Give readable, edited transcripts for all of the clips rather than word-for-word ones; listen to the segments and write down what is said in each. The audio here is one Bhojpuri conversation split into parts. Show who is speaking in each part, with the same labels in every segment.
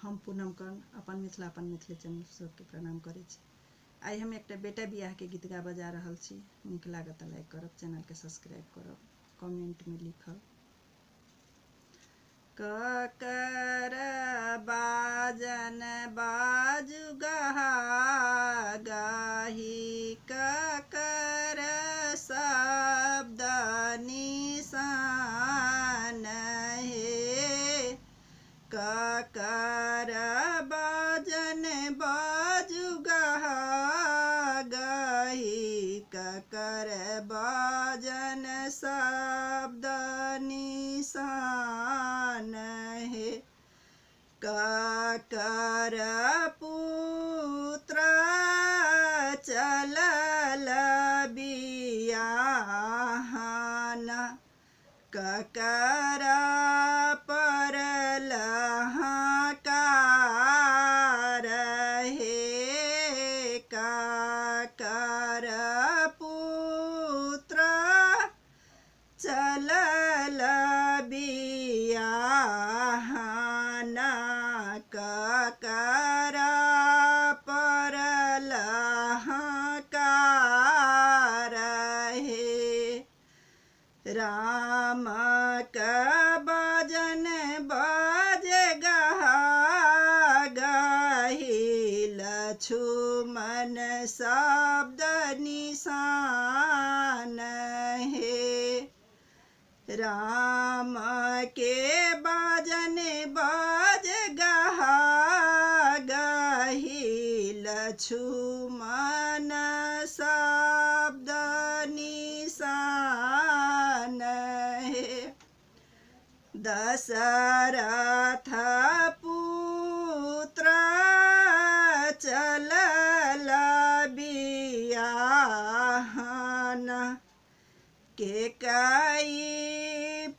Speaker 1: हम पूनम कर्ण अपन मिथिला अपन मैथिली चैनल सबके प्रणाम करै छी। आई हम एक बेटा बियाह के गीत गा बजा रहल छी। नीक लागत त लाइक करब, चैनल के सब्सक्राइब करब, कमेंट में लिखब। ककर बाजन बाजू गहा गाही, ककर शब्द निशान हे। ककर बाजन बाजू गहा गाही, ककर बाजन शब्द निशान हे। ककर पुत्र चलल बियाहन, ककर परल हाकार हे। ककर पुत्र चलल बियाहन, ककर परल हाकार हे। राम का बाजन बाजे गहा गाही, लक्ष्मण शब्द निशान हे। राम के बाजन बाजे गहा गाही, लक्ष्मण शब्द निशान हे। दशरथ पुत्र चलल बियाहन, केकई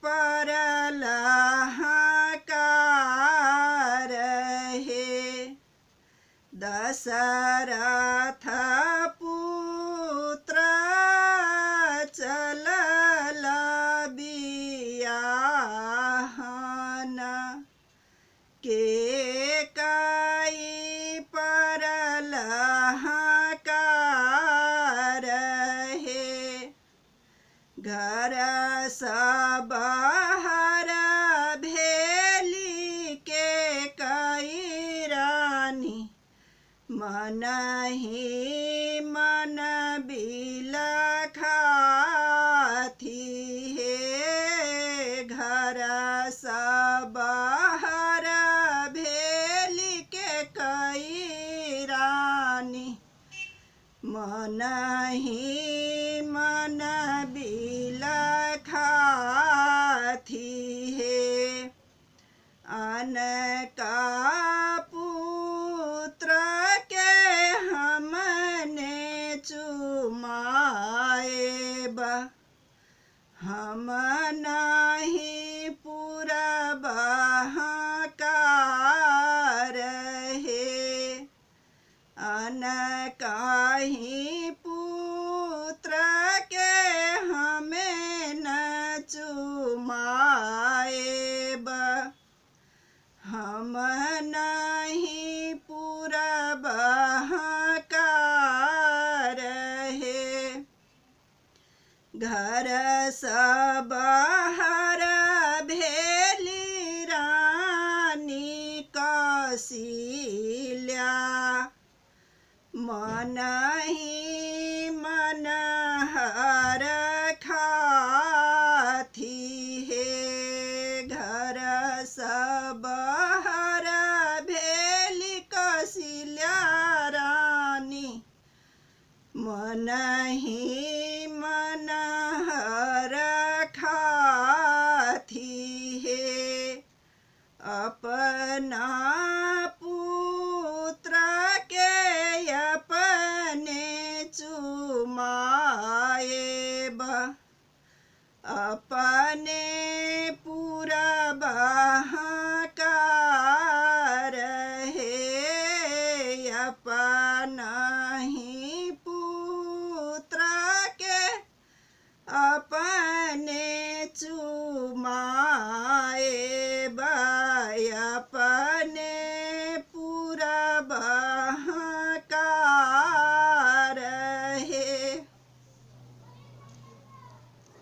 Speaker 1: परल हाकार हे। दशरथ पुत्र चलल बियाहन, केकई परल हाकार हे। घर सब बाहर भेली के कई रानी, मन ही मन बिलखाथी हे। घर सब बाहर भेली के कई रानी, मन ही मन बिलखाथी हे। अनका पुत्र के हमने चुमाएब, हम नहीं पूरब हाकार हे। अनका ही पुत्र के हमें न चुमाएब, हम नहीं पूरब हाकार हे। घर सब बाहर भेली रानी कौशल्या, मन ही मन हर खाथी हे। घर सब बाहर भेली कौशल्या रानी, मन ही मन हर खाथी हे। अपना पुत्र के अपने चुमाएब, अपने